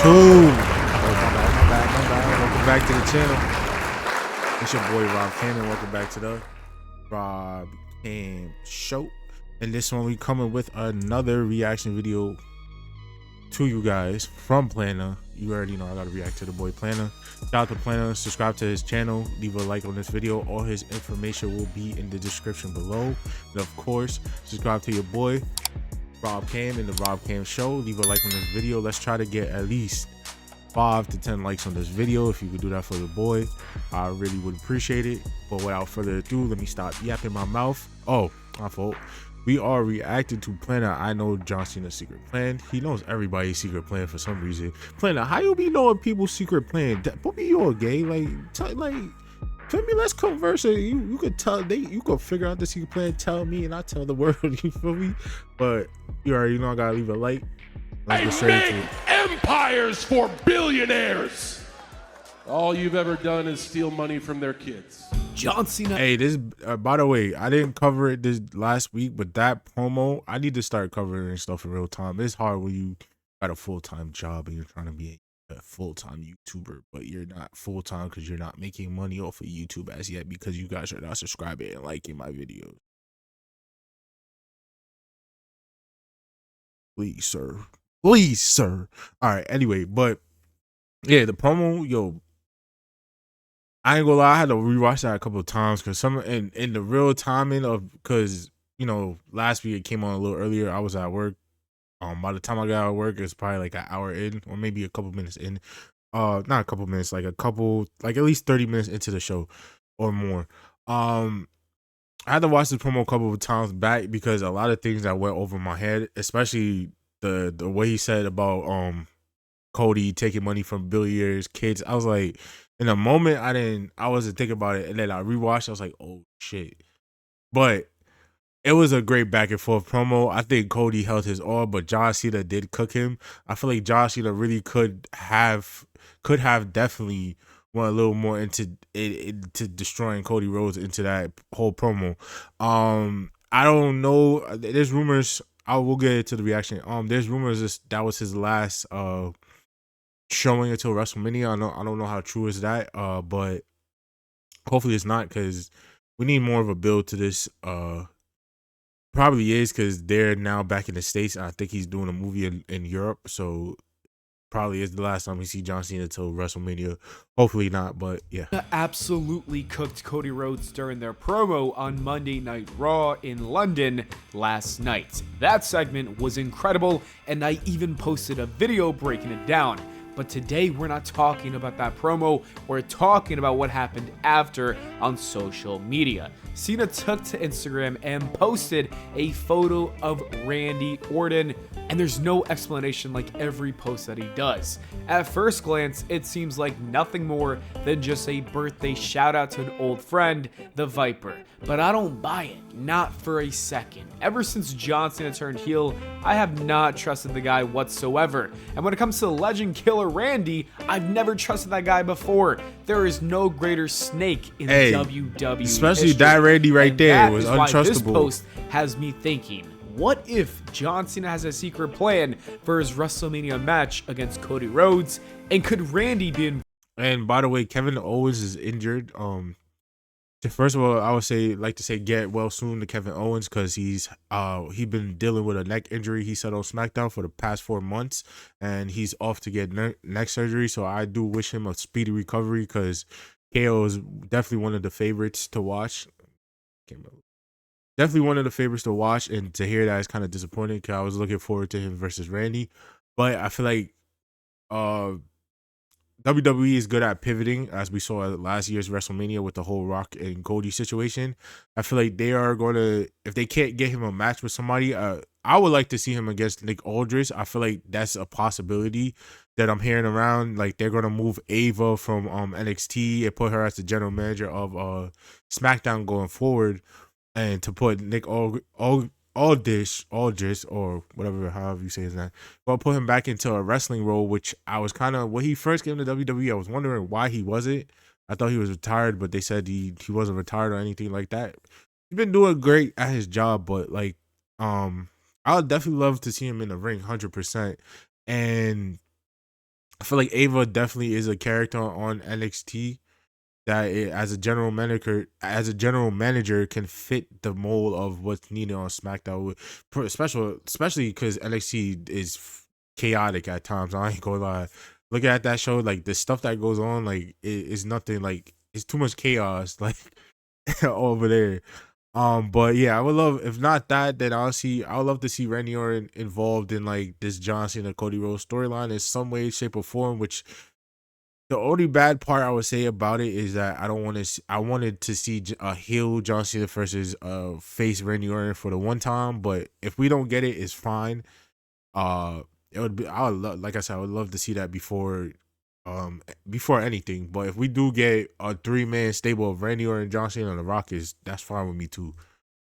2. Oh, my bad. Welcome back to the channel. It's your boy Rob Cam, and welcome back to the Rob Cam Show. And this one, we coming with another reaction video to you guys from Planner. You already know I gotta react to the boy Planner. Shout out to Planner. Subscribe to his channel. Leave a like on this video. All his information will be in the description below. And of course, subscribe to your boy Rob Cam and the Rob Cam Show. Leave a like on this video. Let's try to get at least 5 to 10 likes on this video. If you could do that for the boy, I really would appreciate it. But without further ado, let me stop yapping my mouth. Oh, my fault. We are reacting to Planner. I know John Cena's secret plan. He knows everybody's secret plan for some reason. Planner, how you be knowing people's secret plan? Put me you gay? Feel me? Let's converse. You could tell you could figure out the secret plan. Tell me, and I tell the world. You feel me? But you already know I gotta leave a like. I make empires for billionaires. All you've ever done is steal money from their kids. John Cena. Hey, this by the way, I didn't cover it this last week, but that promo, I need to start covering stuff in real time. It's hard when you got a full-time job and you're trying to be a full-time YouTuber, but you're not full-time because you're not making money off of YouTube as yet because you guys are not subscribing and liking my videos. Please, sir. Please, sir. All right, anyway, but yeah, the promo, yo, I ain't gonna lie, I had to rewatch that a couple of times because some in the real timing of, because you know, last week it came on a little earlier. I was at work. By the time I got out of work, it's probably like an hour in, or maybe a couple minutes in. Not a couple minutes, like at least 30 minutes into the show or more. I had to watch the promo a couple of times back because a lot of things that went over my head, especially the way he said about Cody taking money from billionaires' kids. I was like, in a moment, I wasn't thinking about it, and then I rewatched. I was like, oh shit! But it was a great back and forth promo. I think Cody held his all, but John Cena did cook him. I feel like John Cena really could have definitely went a little more into destroying Cody Rhodes into that whole promo. I don't know. There's rumors. I will get into the reaction. There's rumors that was his last showing until WrestleMania. I don't know how true is that. But hopefully it's not, because we need more of a build to this. Probably is, because they're now back in the States, and I think he's doing a movie in Europe, so probably is the last time we see John Cena till WrestleMania. Hopefully not, but yeah. Absolutely cooked Cody Rhodes during their promo on Monday Night Raw in London last night. That segment was incredible, and I even posted a video breaking it down. But today we're not talking about that promo, we're talking about what happened after on social media. Cena took to Instagram and posted a photo of Randy Orton, and there's no explanation like every post that he does. At first glance, it seems like nothing more than just a birthday shout out to an old friend, the Viper. But I don't buy it, not for a second. Ever since John Cena turned heel, I have not trusted the guy whatsoever. And when it comes to Legend Killer Randy, I've never trusted that guy before. There is no greater snake in WWE especially history. That Randy right there was untrustable. This untrustable. Post has me thinking, what if John Cena has a secret plan for his WrestleMania match against Cody Rhodes? And could Randy be involved? And by the way, Kevin Owens is injured. First of all, I would like to say get well soon to Kevin Owens, because he's been dealing with a neck injury. He said on SmackDown for the past 4 months, and he's off to get neck surgery. So I do wish him a speedy recovery, because KO is definitely one of the favorites to watch. Definitely one of the favorites to watch, and to hear that is kind of disappointing, because I was looking forward to him versus Randy. But I feel like WWE is good at pivoting, as we saw at last year's WrestleMania with the whole Rock and Cody situation. I feel like they are going to, if they can't get him a match with somebody, I would like to see him against Nick Aldis. I feel like that's a possibility that I'm hearing around. Like, they're going to move Ava from NXT and put her as the general manager of SmackDown going forward, and to put Nick Aldis, or whatever, however you say his name, but put him back into a wrestling role, which I was kind of, when he first came to WWE, I was wondering why he wasn't. I thought he was retired, but they said he wasn't retired or anything like that. He's been doing great at his job, but like, I would definitely love to see him in the ring 100%. And I feel like Ava definitely is a character on NXT that as a general manager can fit the mold of what's needed on SmackDown. Especially because NXT is chaotic at times. I ain't gonna lie. Looking at that show, like the stuff that goes on, like it's nothing. Like it's too much chaos. Like over there. But yeah, I would love, if not that, then I would love to see Randy Orton involved in like this John Cena Cody Rhodes storyline in some way, shape, or form. Which the only bad part I would say about it is that I don't want to. I wanted to see a heel John Cena versus face Randy Orton for the one time, but if we don't get it, it's fine. Uh, it would be. I would like I said, I would love to see that before anything. But if we do get a 3-man stable of Randy Orton, John Cena, and The Rock, that's fine with me too.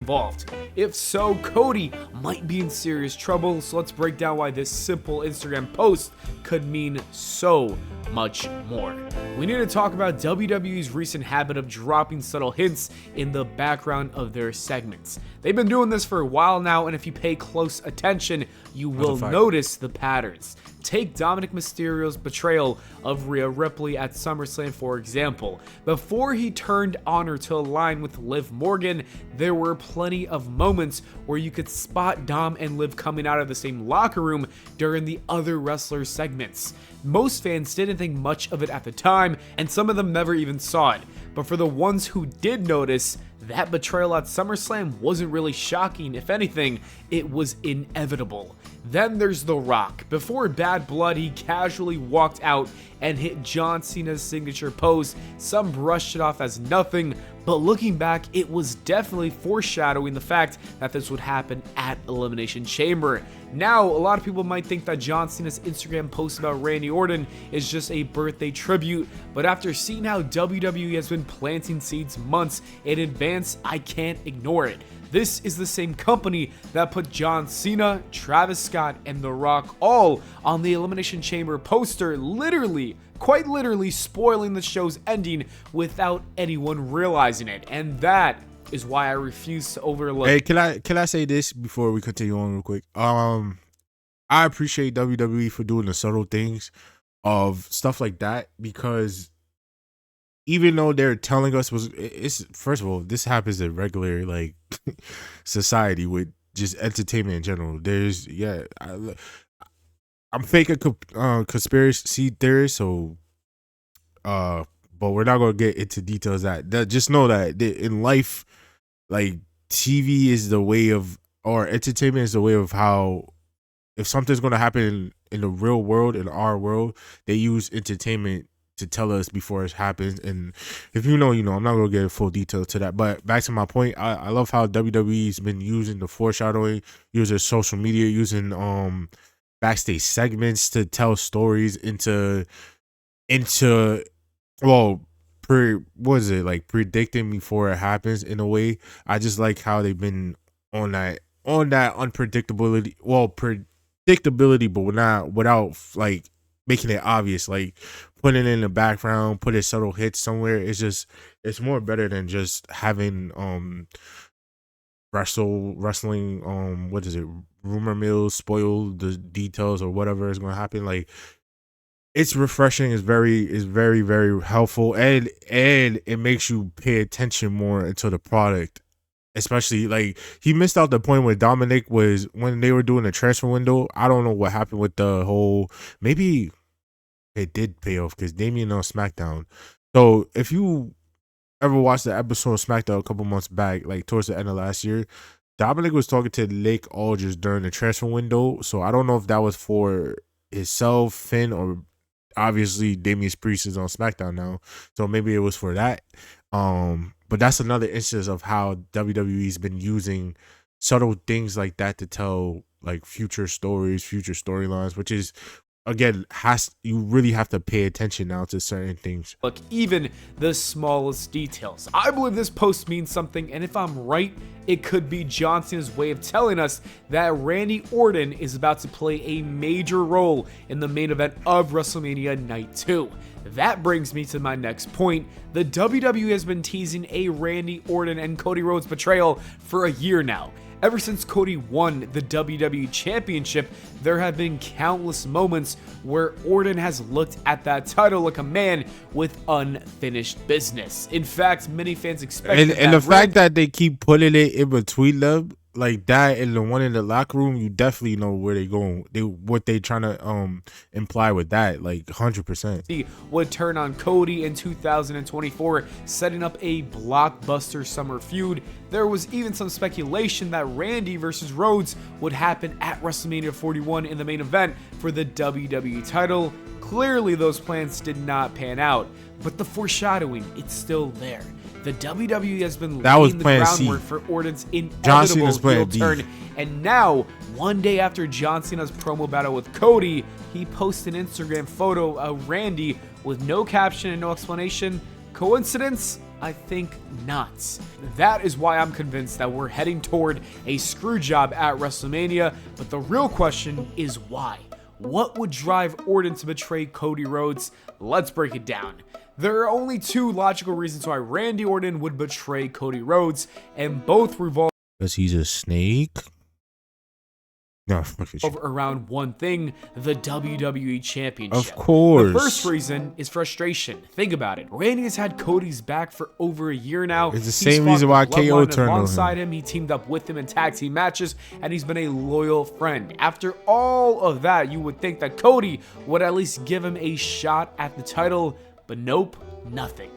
Involved. If so, Cody might be in serious trouble, so let's break down why this simple Instagram post could mean so much more. We need to talk about WWE's recent habit of dropping subtle hints in the background of their segments. They've been doing this for a while now, and if you pay close attention, you will notice the patterns. Take Dominic Mysterio's betrayal of Rhea Ripley at SummerSlam, for example. Before he turned on her to align with Liv Morgan, there were plenty of moments where you could spot Dom and Liv coming out of the same locker room during the other wrestlers' segments. Most fans didn't think much of it at the time, and some of them never even saw it. But for the ones who did notice, that betrayal at SummerSlam wasn't really shocking. If anything, it was inevitable. Then there's The Rock. Before Bad Blood, he casually walked out and hit John Cena's signature pose. Some brushed it off as nothing, but looking back, it was definitely foreshadowing the fact that this would happen at Elimination Chamber. Now, a lot of people might think that John Cena's Instagram post about Randy Orton is just a birthday tribute, but after seeing how WWE has been planting seeds months in advance, I can't ignore it. This is the same company that put John Cena, Travis Scott, and The Rock all on the Elimination Chamber poster, quite literally spoiling the show's ending without anyone realizing it. And that is why I refuse to overlook. Hey, can I say this before we continue on real quick? I appreciate WWE for doing the subtle things of stuff like that, because even though they're telling us it's first of all, this happens in regular like society with just entertainment in general. There's I'm fake a conspiracy theorist, so but we're not gonna get into details that just know that in life, like TV is the way of, or entertainment is the way of how, if something's gonna happen in the real world, in our world, they use entertainment to tell us before it happens. And if you know, I'm not gonna get full detail to that. But back to my point, I love how WWE's been using the foreshadowing, using social media, using backstage segments to tell stories into well, predicting before it happens in a way. I just like how they've been on that unpredictability, predictability, but without like making it obvious, like putting it in the background, put a subtle hit somewhere. It's more better than just having wrestling rumor mills spoil the details or whatever is going to happen. Like, it's refreshing, is very very helpful, and it makes you pay attention more into the product. Especially, like, he missed out the point where Dominic was, when they were doing the transfer window. I don't know what happened with the whole, maybe it did pay off because Damian on SmackDown. So if you ever watched the episode of SmackDown a couple months back, like towards the end of last year, Dominic was talking to Lake Aldridge during the transfer window. So I don't know if that was for himself, Finn, or obviously Damian Priest is on SmackDown now, so maybe it was for that. But that's another instance of how WWE's been using subtle things like that to tell like future stories, future storylines, which is, again, you really have to pay attention now to certain things. Look, even the smallest details. I believe this post means something, and if I'm right, it could be John Cena's way of telling us that Randy Orton is about to play a major role in the main event of WrestleMania Night 2. That brings me to my next point. The WWE has been teasing a Randy Orton and Cody Rhodes betrayal for a year now. Ever since Cody won the WWE Championship, there have been countless moments where Orton has looked at that title like a man with unfinished business. In fact, many fans expected and the fact that they keep putting it in between them like that and the one in the locker room, you definitely know where they going. What they trying to imply with that, like 100%. He would turn on Cody in 2024, setting up a blockbuster summer feud. There was even some speculation that Randy versus Rhodes would happen at WrestleMania 41 in the main event for the WWE title. Clearly, those plans did not pan out, but the foreshadowing, it's still there. The WWE has been laying the groundwork for Orton's inevitable heel turn, and now, one day after John Cena's promo battle with Cody, he posted an Instagram photo of Randy with no caption and no explanation. Coincidence? I think not. That is why I'm convinced that we're heading toward a screw job at WrestleMania, but the real question is why? What would drive Orton to betray Cody Rhodes? Let's break it down. There are only two logical reasons why Randy Orton would betray Cody Rhodes, and both revolve because he's a snake. No, around one thing: the WWE Championship. Of course. The first reason is frustration. Think about it. Randy has had Cody's back for over a year now. It's the same reason why KO turned alongside him. He teamed up with him in tag team matches, and he's been a loyal friend. After all of that, you would think that Cody would at least give him a shot at the title, but nope, nothing.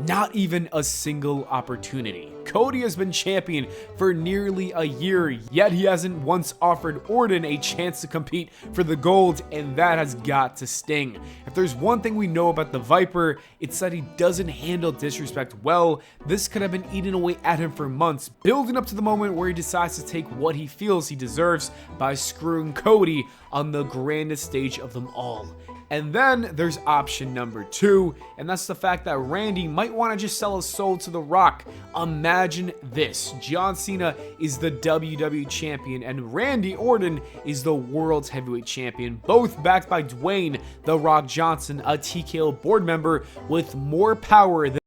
Not even a single opportunity. Cody has been champion for nearly a year, yet he hasn't once offered Orton a chance to compete for the gold, and that has got to sting. If there's one thing we know about the Viper, it's that he doesn't handle disrespect well. This could have been eating away at him for months, building up to the moment where he decides to take what he feels he deserves by screwing Cody on the grandest stage of them all. And then there's option number two, and that's the fact that Randy might want to just sell his soul to The Rock. Imagine this: John Cena is the WWE champion, and Randy Orton is the world's heavyweight champion, both backed by Dwayne "The Rock" Johnson, a TKO board member with more power than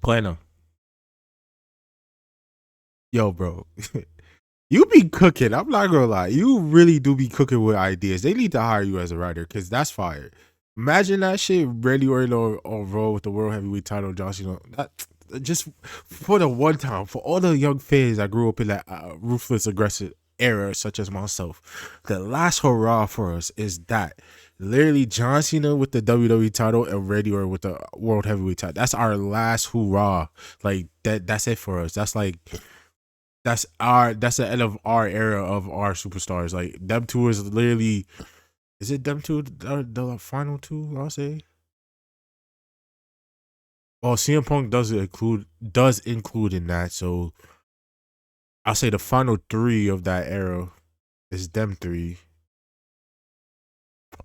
Plano. Yo, bro. You be cooking. I'm not gonna lie. You really do be cooking with ideas. They need to hire you as a writer, because that's fire. Imagine that shit. Randy Orton or Raw with the World Heavyweight title, John Cena. That, just for the one time, for all the young fans that grew up in that ruthless, aggressive era, such as myself, the last hurrah for us is that. Literally, John Cena with the WWE title and Randy Orton with the World Heavyweight title. That's our last hurrah. Like, that's it for us. That's like... That's the end of our era of our superstars. Like, them two is literally, is it them two the final two? I'll say. Well, CM Punk does include in that, so I'll say the final three of that era is them three.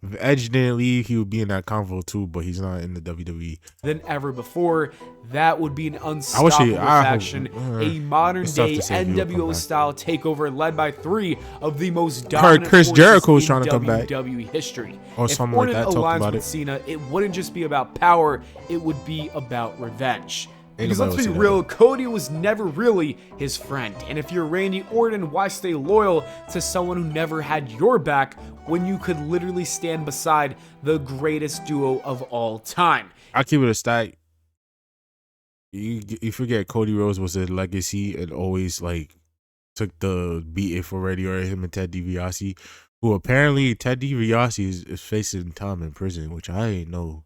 If Edge didn't leave, he would be in that convo too, but he's not in the WWE. Than ever before. That would be an unstoppable faction, a modern day NWO style takeover led by three of the most dominant Chris Jericho is trying to come come back, WWE history. Or if something Orton like that. aligns Talk about with it. Cena, it wouldn't just be about power; it would be about revenge. Because let's be real, Cody was never really his friend. And if you're Randy Orton, why stay loyal to someone who never had your back when you could literally stand beside the greatest duo of all time? I'll keep it a stack. You forget Cody Rhodes was a legacy and always like took the beating for Randy Orton, him and Ted DiBiase, who apparently Ted DiBiase is facing time in prison, which I didn't know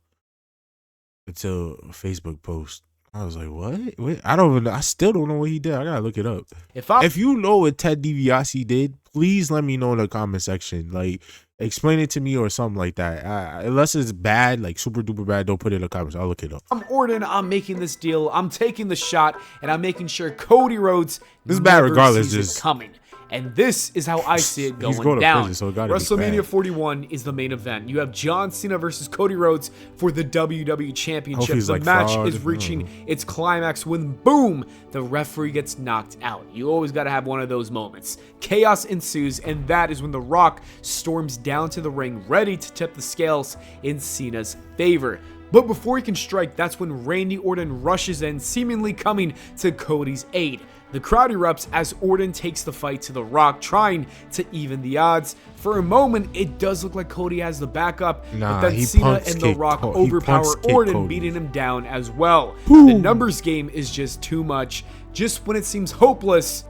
until a Facebook post. I was like, what? Wait, I still don't know what he did. I gotta look it up. If you know what Ted DiBiase did, please let me know in the comment section. Like, explain it to me or something like that. Unless it's bad, like super duper bad, don't put it in the comments. I'll look it up. I'm Orton. I'm making this deal. I'm taking the shot, and I'm making sure Cody Rhodes this is bad regardless. Just coming. And this is how I see it going to down. Prison, so it gotta WrestleMania 41 is the main event. You have John Cena versus Cody Rhodes for the WWE Championship. The match is reaching its climax when, boom, the referee gets knocked out. You always got to have one of those moments. Chaos ensues, and that is when The Rock storms down to the ring, ready to tip the scales in Cena's favor. But before he can strike, that's when Randy Orton rushes in, seemingly coming to Cody's aid. The crowd erupts as Orton takes the fight to The Rock, trying to even the odds. For a moment, it does look like Cody has the backup, but then Cena and The Rock overpower Orton, beating him down as well. The numbers game is just too much. Just when it seems hopeless,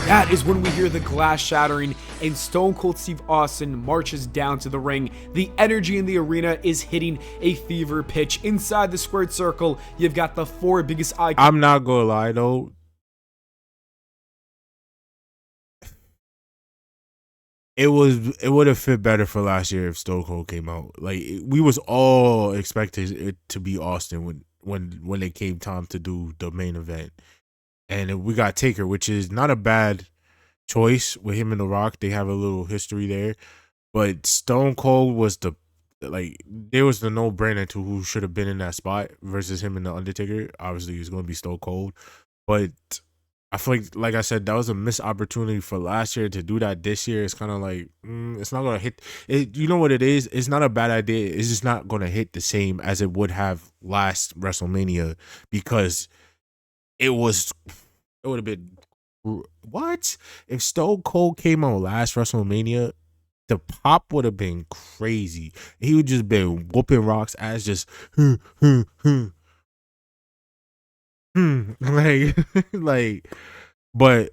that is when we hear the glass shattering and Stone Cold Steve Austin marches down to the ring. The energy in the arena is hitting a fever pitch. Inside the squared circle, you've got the 4 biggest icons. I'm not gonna lie though. It would have fit better for last year if Stone Cold came out. Like, we was all expecting it to be Austin when it came time to do the main event. And we got Taker, which is not a bad choice with him and The Rock. They have a little history there. But Stone Cold was there was the no-brainer to who should have been in that spot versus him and The Undertaker. Obviously, it's going to be Stone Cold. But I feel like I said, that was a missed opportunity for last year. To do that this year, it's kind of like, it's not going to hit. You know what it is? It's not a bad idea. It's just not going to hit the same as it would have last WrestleMania, because it would have been, what? If Stone Cold came out last WrestleMania, the pop would have been crazy. He would just been whooping Rock's ass, just like, but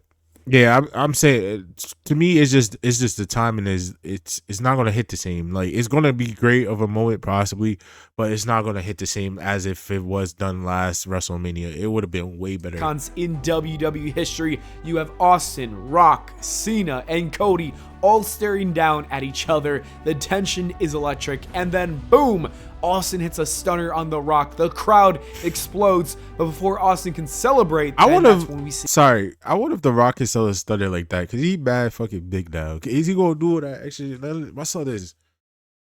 yeah, I'm saying, to me, it's just the timing it's not gonna hit the same. Like, it's gonna be great of a moment possibly, but it's not gonna hit the same as if it was done last WrestleMania. It would have been way better. In WWE history, you have Austin, Rock, Cena, and Cody all staring down at each other. The tension is electric, and then boom, Austin hits a stunner on The Rock. The crowd explodes, but before Austin can celebrate, I wonder if The Rock can sell a stunner like that, because he bad fucking big now. Is he gonna do that? Actually, my son is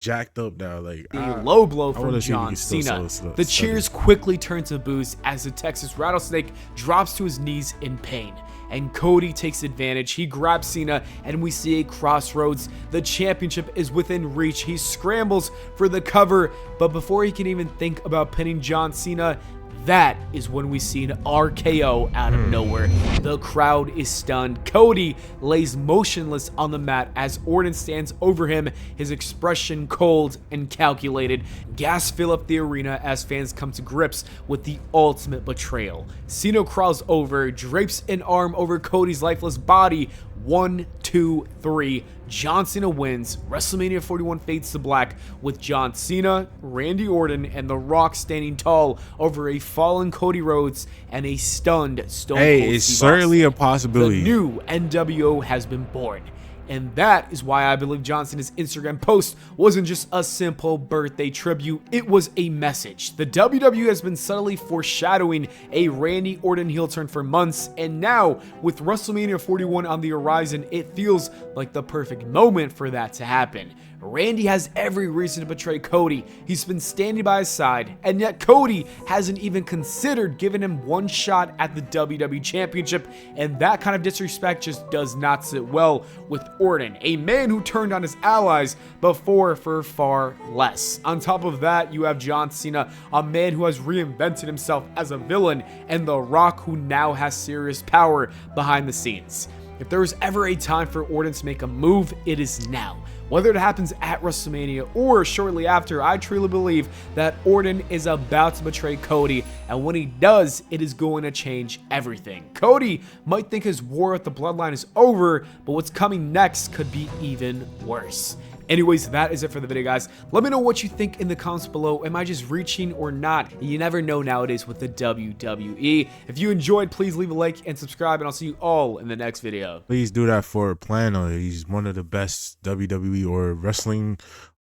jacked up now. Like, a low blow from John Cena. The cheers quickly turn to boos as the Texas Rattlesnake drops to his knees in pain. And Cody takes advantage. He grabs Cena, and we see a crossroads. The championship is within reach. He scrambles for the cover, but before he can even think about pinning John Cena, that is when we see an RKO out of nowhere. The crowd is stunned. Cody lays motionless on the mat as Orton stands over him, his expression cold and calculated. Gas fill up the arena as fans come to grips with the ultimate betrayal. Cena crawls over, drapes an arm over Cody's lifeless body. 1, 2, 3. John Cena wins. WrestleMania 41 fades to black with John Cena, Randy Orton, and The Rock standing tall over a fallen Cody Rhodes and a stunned Stone Cold Steve Austin. It's certainly a possibility. The new NWO has been born. And that is why I believe John Cena's Instagram post wasn't just a simple birthday tribute, it was a message. The WWE has been subtly foreshadowing a Randy Orton heel turn for months, and now, with WrestleMania 41 on the horizon, it feels like the perfect moment for that to happen. Randy has every reason to betray Cody. He's been standing by his side, and yet Cody hasn't even considered giving him one shot at the WWE Championship, and that kind of disrespect just does not sit well with Orton, a man who turned on his allies before for far less. On top of that, you have John Cena, a man who has reinvented himself as a villain, and The Rock, who now has serious power behind the scenes. If there was ever a time for Orton to make a move, it is now. Whether it happens at WrestleMania or shortly after, I truly believe that Orton is about to betray Cody, and when he does, it is going to change everything. Cody might think his war with the Bloodline is over, but what's coming next could be even worse. Anyways, that is it for the video, guys. Let me know what you think in the comments below. Am I just reaching or not? You never know nowadays with the WWE. If you enjoyed, please leave a like and subscribe, and I'll see you all in the next video. Please do that for Plano. He's one of the best WWE or wrestling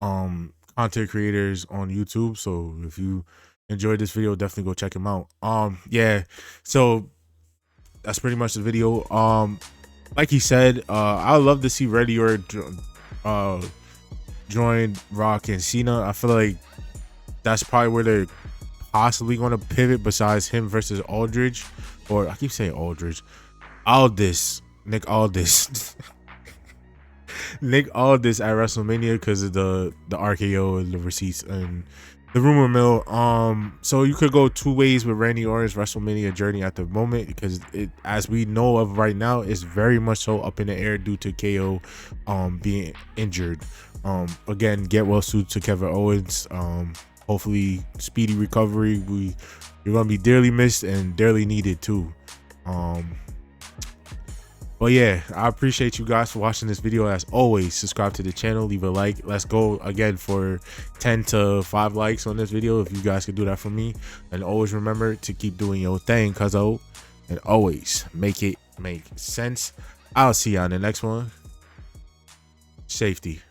content creators on YouTube. So if you enjoyed this video, definitely go check him out. Yeah. So that's pretty much the video. Like he said, I would love to see Randy Orton join Rock and Cena. I feel like that's probably where they're possibly going to pivot, besides him versus Aldridge, or I keep saying Aldridge, Nick Aldis Nick Aldis at WrestleMania, because of the RKO and the receipts and the rumor mill. So you could go two ways with Randy Orton's WrestleMania journey at the moment, because it, as we know of right now, is very much so up in the air due to KO being injured. Again, get well soon to Kevin Owens. Hopefully speedy recovery. You're gonna be dearly missed and dearly needed too. But yeah, I appreciate you guys for watching this video. As always, subscribe to the channel, leave a like. Let's go again for 10 to 5 likes on this video if you guys could do that for me. And always remember to keep doing your thing, cuzzo, and always make it make sense. I'll see you on the next one. Safety.